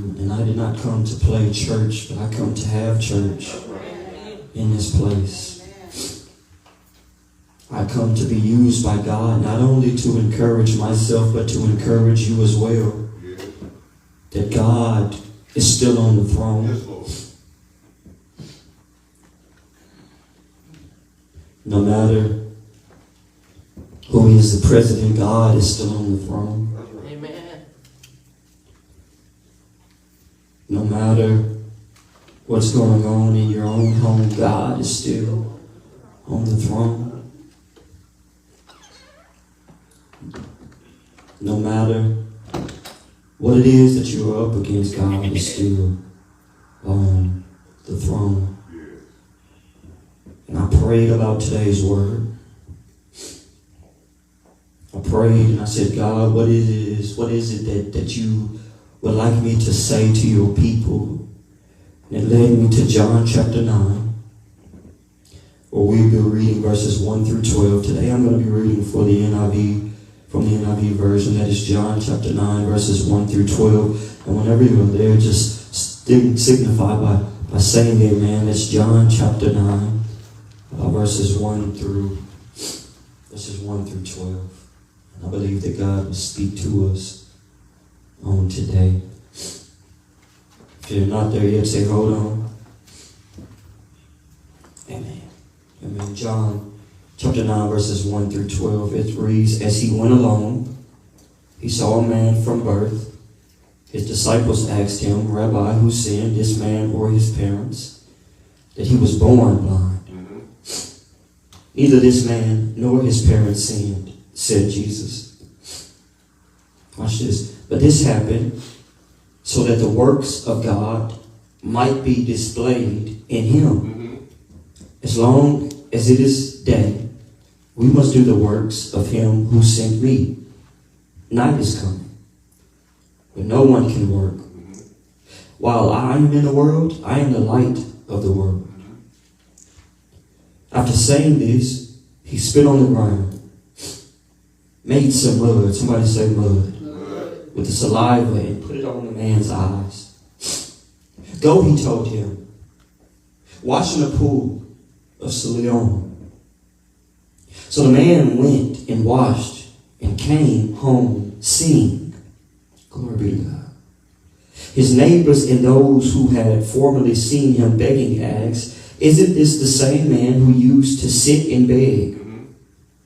And I did not come to play church, but I come to have church in this place. I come to be used by God not only to encourage myself, but to encourage you as well. That God is still on the throne. No matter who is the president, God is still on the throne. Amen. No matter what's going on in your own home, God is still on the throne. No matter what it is that you are up against, God is still on the throne. And I prayed about today's word. I prayed and I said, God, what is it that you would like me to say to your people? And it led me to John chapter 9, where we'll be reading verses 1 through 12. Today I'm going to be reading from the NIV version. That is John chapter 9, verses 1 through 12. And whenever you're there, just signify by saying amen. That's John chapter 9, verses 1 through 12. And I believe that God will speak to us on today. If you're not there yet, say, hold on. Amen. Amen. John chapter 9, verses 1 through 12. It reads, as he went along, he saw a man from birth. His disciples asked him, Rabbi, who sinned, this man or his parents, that he was born blind? Neither this man nor his parents sinned, said Jesus. Watch this. But this happened so that the works of God might be displayed in him. As long as it is day, we must do the works of him who sent me. Night is coming, when no one can work. While I am in the world, I am the light of the world. After saying this, he spit on the ground, made some mud, somebody say mud, with the saliva and put it on the man's eyes. Go, he told him, wash in the pool of Siloam. So the man went and washed and came home seeing. Glory be to God. His neighbors and those who had formerly seen him begging asked, isn't this the same man who used to sit and beg?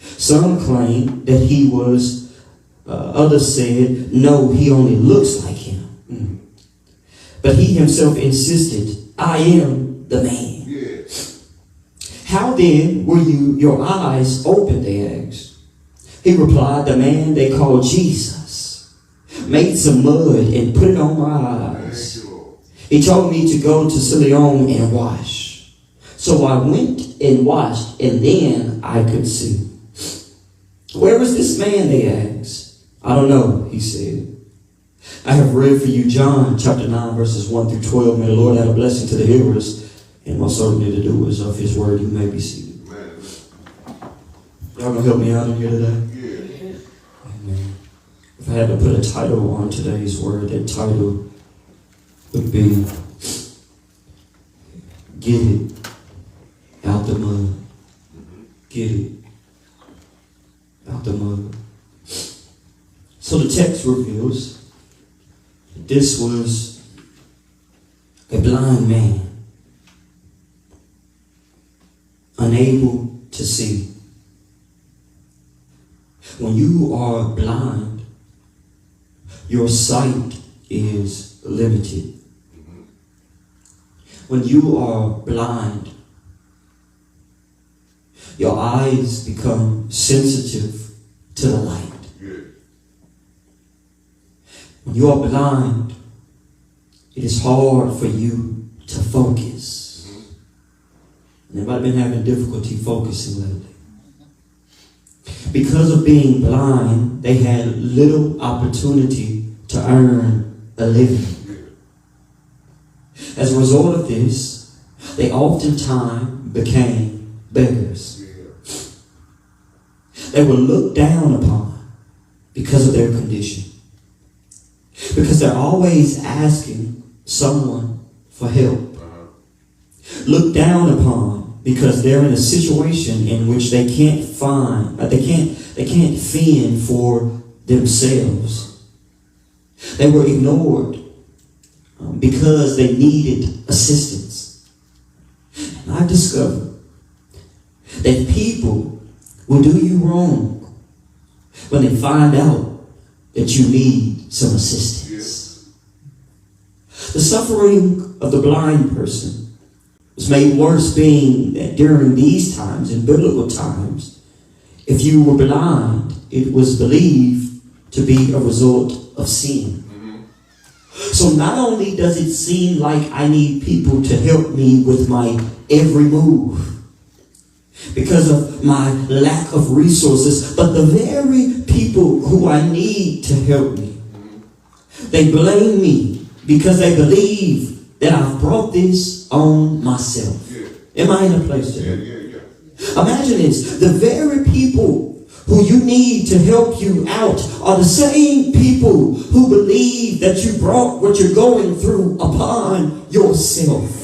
Some claimed that he was, others said, no, he only looks like him. But he himself insisted, I am the man. How then were your eyes opened, they asked. He replied, the man they called Jesus made some mud and put it on my eyes. He told me to go to Siloam and wash. So I went and washed, and then I could see. Where is this man, they asked. I don't know, he said. I have read for you John chapter 9, verses 1 through 12. May the Lord add a blessing to the hearers and most certainly the doers of his word. You may be seated. Y'all gonna help me out in here today? Amen. If I had to put a title on today's word, that title would be Get It Out the Mud. Get it out the mud. So the text reveals that this was a blind man, unable to see. When you are blind, your sight is limited. When you are blind, your eyes become sensitive to the light. When you are blind, it is hard for you to focus. Anybody been having difficulty focusing lately? Because of being blind, they had little opportunity to earn a living. As a result of this, they oftentimes became beggars. They were looked down upon because of their condition. Because they're always asking someone for help, looked down upon because they're in a situation in which they can't fend for themselves. They were ignored because they needed assistance. And I've discovered that people will do you wrong when they find out that you need some assistance. The suffering of the blind person was made worse, being that during these times, in biblical times, if you were blind, it was believed to be a result of sin. So not only does it seem like I need people to help me with my every move because of my lack of resources, but the very people who I need to help me, they blame me because they believe that I've brought this on myself. Am I in a place today? Imagine this. The very people who you need to help you out are the same people who believe that you brought what you're going through upon yourself.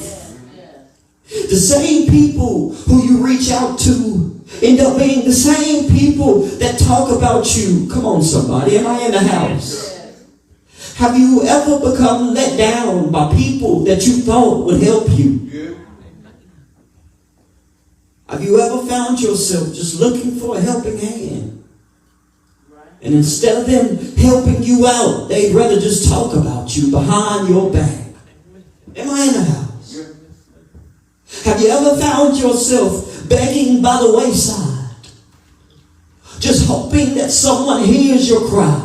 The same people who you reach out to end up being the same people that talk about you. Come on, somebody. Am I in the house? Have you ever become let down by people that you thought would help you? Have you ever found yourself just looking for a helping hand? And instead of them helping you out, they'd rather just talk about you behind your back. Am I in the house? Have you ever found yourself begging by the wayside, just hoping that someone hears your cries?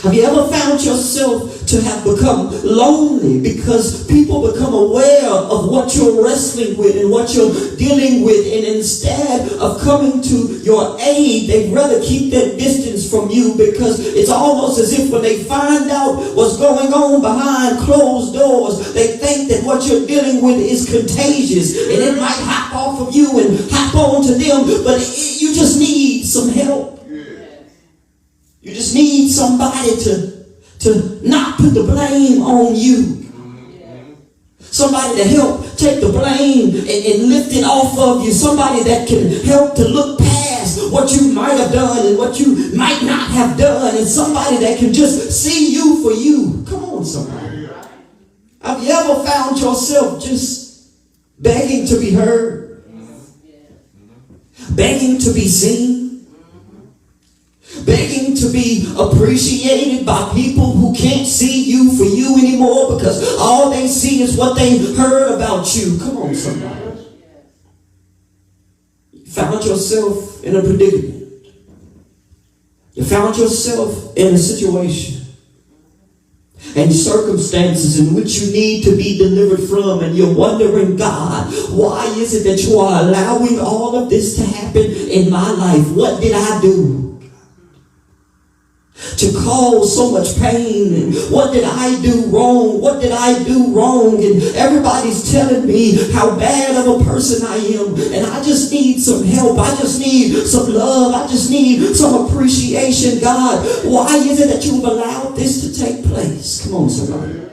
Have you ever found yourself to have become lonely because people become aware of what you're wrestling with and what you're dealing with, and instead of coming to your aid, they'd rather keep their distance from you because it's almost as if when they find out what's going on behind closed doors, they think that what you're dealing with is contagious and it might hop off of you and hop onto them, but you just need some help. You just need somebody to not put the blame on you. Somebody to help take the blame and lift it off of you. Somebody that can help to look past what you might have done and what you might not have done. And somebody that can just see you for you. Come on, somebody. Have you ever found yourself just begging to be heard? Begging to be seen? Begging to be appreciated by people who can't see you for you anymore because all they see is what they heard about you. Come on, somebody. You found yourself in a predicament. You found yourself in a situation and circumstances in which you need to be delivered from, and you're wondering, God, why is it that you are allowing all of this to happen in my life? What did I do to cause so much pain? And what did I do wrong? What did I do wrong? And everybody's telling me how bad of a person I am, and I just need some help. I just need some love. I just need some appreciation. God, why is it that you've allowed this to take place? Come on, somebody.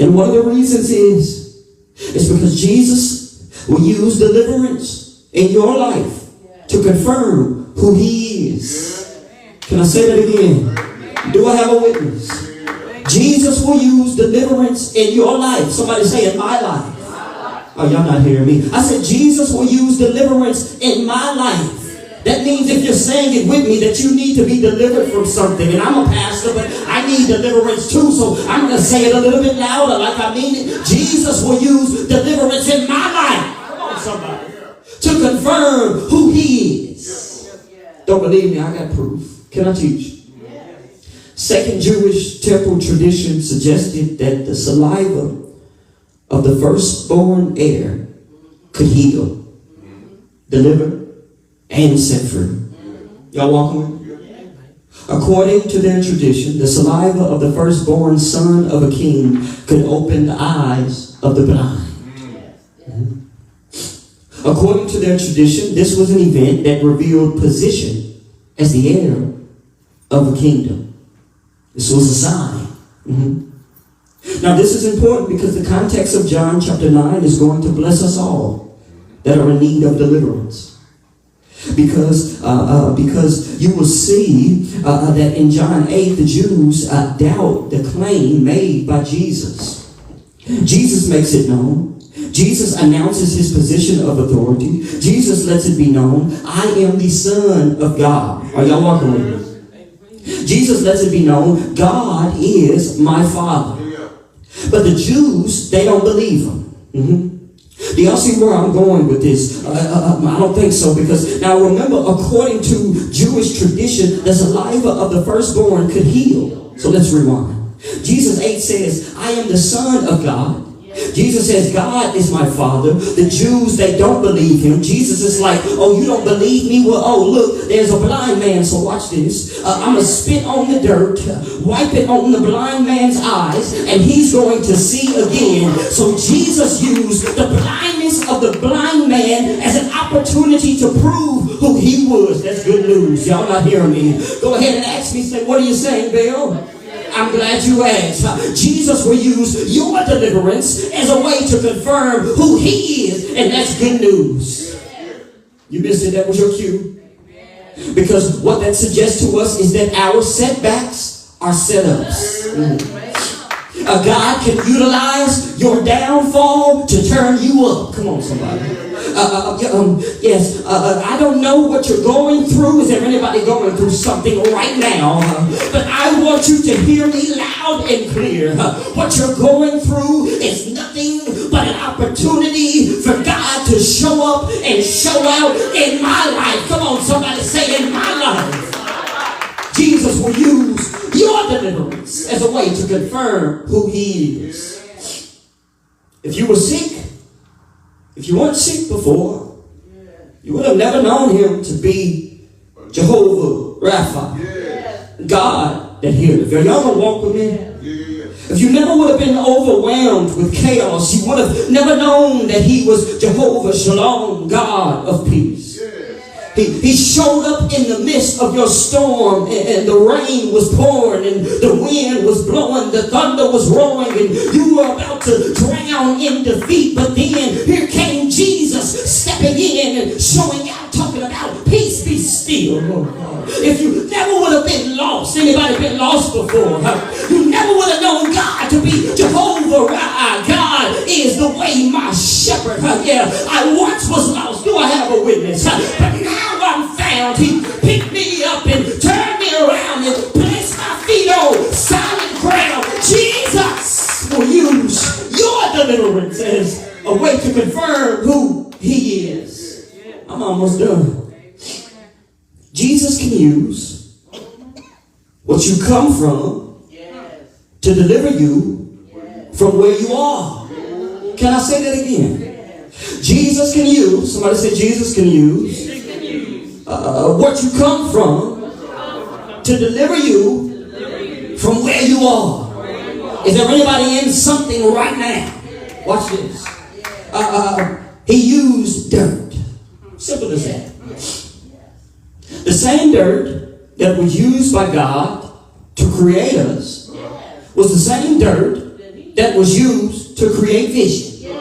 And one of the reasons is because Jesus will use deliverance in your life to confirm who He is. Can I say that again? Do I have a witness? Jesus will use deliverance in your life. Somebody say, in my life. Oh, y'all not hearing me. I said Jesus will use deliverance in my life. That means if you're saying it with me that you need to be delivered from something. And I'm a pastor, but I need deliverance too. So I'm going to say it a little bit louder like I mean it. Jesus will use deliverance in my life. Come on, somebody. To confirm who He is. Don't believe me? I got proof. Can I teach? Second Jewish temple tradition suggested that the saliva of the firstborn heir could heal, deliver, and set free. Y'all walking with me? According to their tradition, the saliva of the firstborn son of a king could open the eyes of the blind. According to their tradition, this was an event that revealed position as the heir of a kingdom. This was a sign Now this is important because the context of John chapter 9 is going to bless us all that are in need of deliverance. Because you will see that in John 8 the Jews doubt the claim made by Jesus. Jesus makes it known. Jesus announces his position of authority. Jesus lets it be known, I am the Son of God. Are y'all walking with me? Jesus lets it be known, God is my Father. But the Jews, they don't believe him. Do y'all see where I'm going with this? I don't think so, because now remember, according to Jewish tradition, the saliva of the firstborn could heal. So let's rewind. Jesus 8 says, I am the Son of God. Jesus says, God is my Father. The Jews, they don't believe him. Jesus is like, oh, you don't believe me? Well, oh, look, there's a blind man, so watch this. I'm going to spit on the dirt, wipe it on the blind man's eyes, and he's going to see again. So Jesus used the blindness of the blind man as an opportunity to prove who he was. That's good news. Y'all not hearing me? Go ahead and ask me, say, what are you saying, Bill? I'm glad you asked. Jesus will use your deliverance as a way to confirm who he is, and that's good news. You missed it, that was your cue. Because what that suggests to us is that our setbacks are setups. God can utilize your downfall to turn you up. Come on, somebody. Yes, I don't know what you're going through. Is there anybody going through something right now? But I want you to hear me loud and clear. What you're going through is nothing but an opportunity for God to show up and show out in my life. Come on, somebody say, in my life. Jesus will use your deliverance as a way to confirm who he is. If you were sick, if you weren't sick before, you would have never known him to be Jehovah Rapha, God that healeth. Are y'all gonna walk with me? If you never would have been overwhelmed with chaos, you would have never known that he was Jehovah Shalom, God of peace. He showed up in the midst of your storm, and the rain was pouring, and the wind was blowing, the thunder was roaring, and you were about to drown in defeat. But then here came Jesus stepping in and showing out, talking about peace be still. If you never would have been lost, anybody been lost before? You never would have known God to be Jehovah Rapha. God is the way my shepherd. Yeah, I once was lost. Do I have a witness? But now I'm found. He picked me up and turned me around and placed my feet on solid ground. Jesus will use your deliverance as a way to confirm who he is. I'm almost done. Jesus can use what you come from to deliver you from where you are. Can I say that again? Jesus can use, somebody say Jesus can use what you come from to deliver you from where you are. Is there anybody in something right now? Watch this. He used dirt. Simple as that. The same dirt that was used by God to create us was the same dirt that was used to create vision.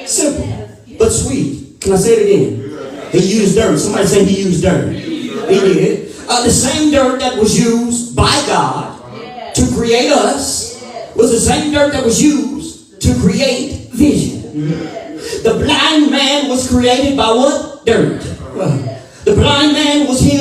Simple, but sweet. Can I say it again? He used dirt. Somebody say he used dirt. He did. The same dirt that was used by God to create us was the same dirt that was used to create vision. The blind man was created by what? Dirt. The blind man was healed.